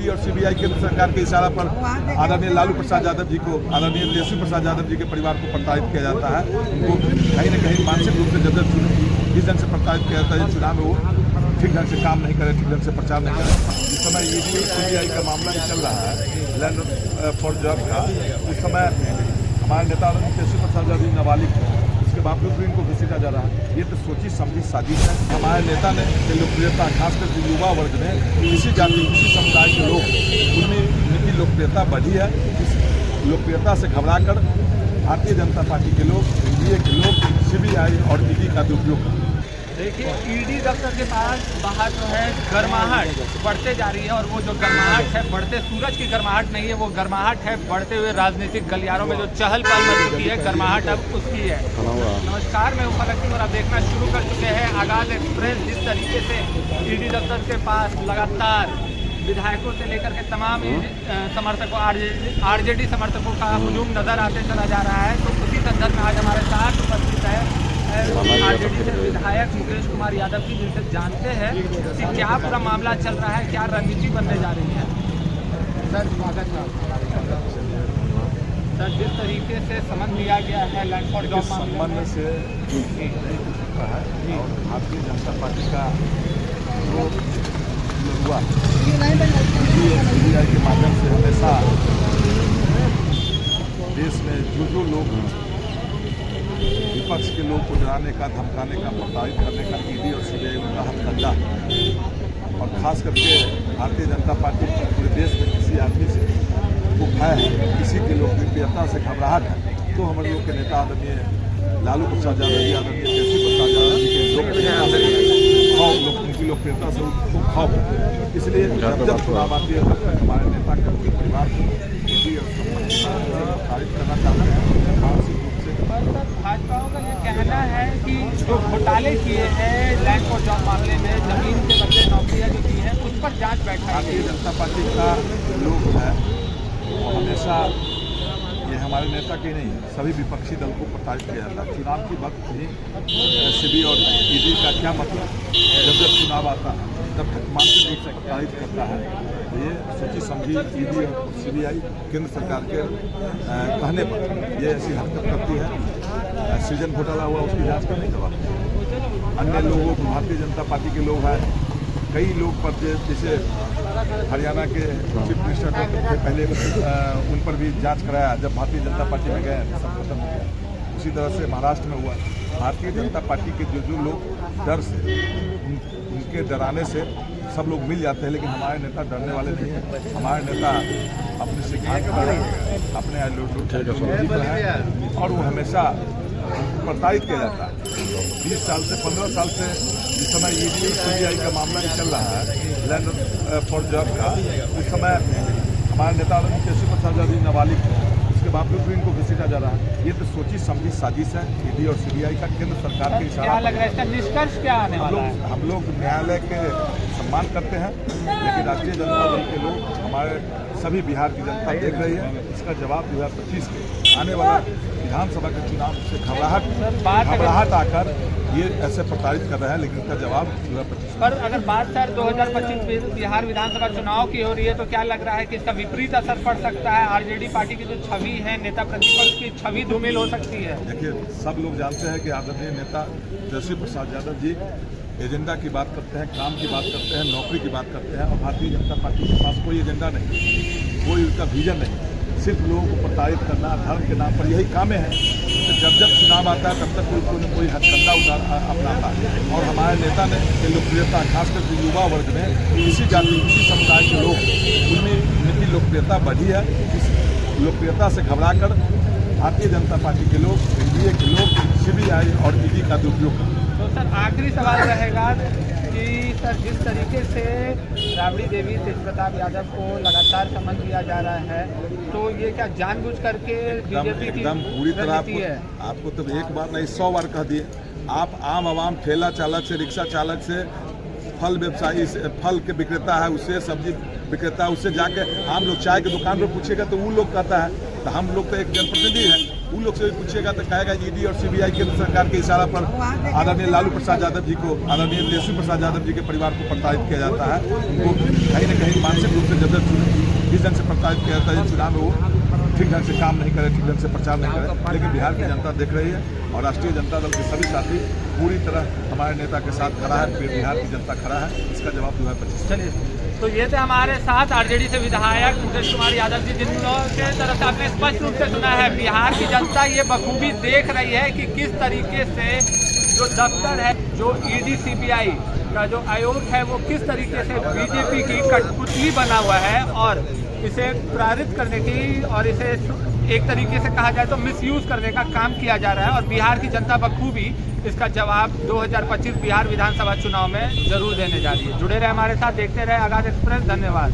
ED और CBI केंद्र सरकार के इशारा पर आदरणीय लालू प्रसाद यादव जी को, आदरणीय तेजस्वी प्रसाद यादव जी के परिवार को प्रताड़ित किया जाता है। उनको कहीं न कहीं मानसिक रूप से जब इस ढंग से प्रताड़ित किया जाता है, चुनाव में वो ठीक ढंग से काम नहीं करे, ठीक ढंग से प्रचार नहीं करे। इस समय ईडी और सीबीआई का मामला ही चल रहा है लैंड फॉर जॉब का। उस समय हमारे नेता तेजस्वी प्रसाद यादव जी नाबालिग थे, उसके बावजूद भी इनको घसीटा जा रहा है। ये तो सोची समझी साजिश है। हमारे नेता ने लोकप्रियता, खासकर युवा वर्ग में किसी जाति, किसी समुदाय के लोग, उनमें उनकी लोकप्रियता बढ़ी है। इस लोकप्रियता से घबराकर भारतीय जनता पार्टी के लोग, एनडीए के लोग सीबीआई और ईडी का दुरुपयोग। देखिए, ईडी दफ्तर के पास बाहर जो है गर्माहट बढ़ते जा रही है, और वो जो गर्माहट है बढ़ते सूरज की गर्माहट नहीं है, वो गर्माहट है बढ़ते हुए राजनीतिक गलियारों में जो चहल पहल मच चुकी है, गर्माहट अब उसकी है। नमस्कार, मैं उफल सिंह और आप देखना शुरू कर चुके हैं आगाज एक्सप्रेस। जिस तरीके से ईडी दफ्तर के पास लगातार विधायकों से लेकर के तमाम समर्थकों, आरजेडी समर्थकों का हुजूम नजर आते चला जा रहा है, तो उसी संदर्भ में आज हमारे साथ उपस्थित है आरजेडी से विधायक मुकेश कुमार यादव जी, जिनसे जानते हैं कि क्या पूरा मामला चल रहा है, क्या रणनीति बनने जा रही है। सर स्वागत है। सर, जिस तरीके से समझ लिया गया है लैंड फॉर जॉब संबंध से भारतीय जनता पार्टी का जो हुआ सीबीआई के माध्यम से हमेशा देश में जो लोग विपक्ष के लोग को डराने का, धमकाने का, प्रताड़ित करने का ईडी और सीबीआई उनका हथकंडा है। और खास करके भारतीय जनता पार्टी पूरे देश में किसी आदमी से वो भय है, किसी के लोकप्रियता से घबराहट है, तो हमारे लोग के नेता आदरणीय लालू प्रसाद यादव जी, आदरणीय तेजस्वी प्रसाद यादव जी के लोकप्रियता से उनकी लोकप्रियता से उनको खौफ है। इसलिए जब चुनाव आती है तब तक हमारे नेता के पूरे परिवार को ईडी और प्रताड़ित करना चाहते हैं मानसिक रूप से। भाजपा का ये कहना है कि जो घोटाले किए हैं लैंड फॉर जॉब मामले में, जमीन के बदले नौकरियां जो की है, उस पर जांच बैठा। भारतीय जनता पार्टी का लोग है वो हमेशा, ये हमारे नेता के नहीं, सभी विपक्षी दल को प्रताड़ित किया जाता है। चुनाव के वक्त ही सीबी और ईडी का क्या मतलब, जब चुनाव आता है तब तक मानसिक रूप से प्रताड़ित करता है। ये सोची समझी ईडी और सीबीआई केंद्र सरकार के कहने पर ये ऐसी हरकत करती है। सृजन घोटाला हुआ, उसकी जांच क्यों नहीं करवाते? अन्य लोगों को, भारतीय जनता पार्टी के लोग हैं, कई लोग पर जैसे हरियाणा के चीफ मिनिस्टर थे, पहले उन पर भी जांच कराया, जब भारतीय जनता पार्टी में गए सब खत्म हो गया। उसी तरह से महाराष्ट्र में हुआ। भारतीय जनता पार्टी के जो लोग डर से, उनके डराने से सब लोग मिल जाते हैं, लेकिन हमारे नेता डरने वाले नहीं हैं। हमारे नेता अपने सिद्धांत पर, अपने आइडियोलॉजी पर है, और वो हमेशा प्रताड़ित किया जाता है। 20 साल से, 15 साल से इस समय ईडी सीबीआई का मामला ही चल रहा है लैंड फॉर जॉब का। उस समय हमारे नेता तेजस्वी प्रसाद यादव जी नाबालिग थे, उसके बावजूद भी इनको घसीटा जा रहा है। ये तो सोची समझी साजिश है ईडी और सीबीआई का केंद्र सरकार के इशारा। क्या लग रहा है इसका निष्कर्ष क्या आने वाला है? हम लोग न्यायालय के सम्मान करते हैं, लेकिन राष्ट्रीय जनता दल के लोग, हमारे सभी बिहार की जनता देख रही है। इसका जवाब 2025 के आने वाला विधानसभा के चुनाव से घबराहट आकर ये ऐसे प्रताड़ित कर रहे हैं, लेकिन इसका जवाब 2025। पर अगर बात सर 2025 बिहार विधानसभा चुनाव की हो रही है, तो क्या लग रहा है कि इसका विपरीत असर पड़ सकता है? आरजेडी पार्टी की जो छवि है, नेता प्रतिपक्ष की छवि धूमिल हो सकती है। देखिए, सब लोग जानते हैं कि आदरणीय नेता तेजस्वी प्रसाद यादव जी एजेंडा की बात करते हैं, काम की बात करते हैं, नौकरी की बात करते हैं, और भारतीय जनता पार्टी के पास कोई एजेंडा नहीं, कोई उनका विजन नहीं, सिर्फ लोगों को प्रताड़ित करना, धर्म के नाम पर यही कामें हैं। तो जब चुनाव आता है तब तक कोई हथकंडा अपनाता है। और हमारे नेता ने लोकप्रियता, खासकर युवा वर्ग में किसी जाति, किसी समुदाय के लोग, उनमें उनकी लोकप्रियता बढ़ी है। इस लोकप्रियता से घबराकर भारतीय जनता पार्टी के लोग, एनडीए के लोग सीबीआई और ईडी का दुरुपयोग। तो सर आखिरी सवाल रहेगा कि सर जिस तरीके से राबड़ी देवी तेजप्रताप यादव को लगातार समन दिया जा रहा है, तो ये क्या जानबूझ करके बीजेपी की एकदम पूरी तरह आपको तो एक बार नहीं 100 बार कह दिए। आप आम आवाम, ठेला चालक से, रिक्शा चालक से, फल व्यवसायी से, फल के विक्रेता है उससे, सब्जी विक्रेता है उससे जाके आम लोग चाय की दुकान पर पूछेगा तो वो लोग कहता है, तो हम लोग तो एक जनप्रतिनिधि हैं, उन लोग से भी पूछेगा तो कहेगा ईडी और सीबीआई केंद्र सरकार के इशारा पर आदरणीय लालू प्रसाद यादव जी को, आदरणीय तेजस्वी प्रसाद यादव जी के परिवार को प्रताड़ित किया जाता है। उनको कहीं न कहीं मानसिक रूप से जब जिस ढंग से प्रताड़ित किया जाता है चुनाव में, वो ठीक ढंग से काम नहीं करे, ठीक ढंग से प्रचार नहीं करे, लेकिन बिहार की जनता देख रही है और राष्ट्रीय जनता दल के सभी साथी पूरी तरह हमारे नेता के साथ खड़ा है, बिहार की जनता खड़ा है, इसका जवाब 2025। चलिए, तो ये थे हमारे साथ आरजेडी से विधायक मुकेश कुमार यादव जी, जिनके तरफ से आपने स्पष्ट रूप से सुना है बिहार की जनता ये बखूबी देख रही है कि किस तरीके से जो दफ्तर है, जो ईडी सीबीआई का जो आयोग है, वो किस तरीके से बीजेपी की कठपुतली बना हुआ है और इसे प्रेरित करने की और इसे एक तरीके से कहा जाए तो मिसयूज करने का काम किया जा रहा है। और बिहार की जनता बखूबी इसका जवाब 2025 बिहार विधानसभा चुनाव में जरूर देने जा रही है। जुड़े रहे हमारे साथ, देखते रहे आगाज एक्सप्रेस। धन्यवाद।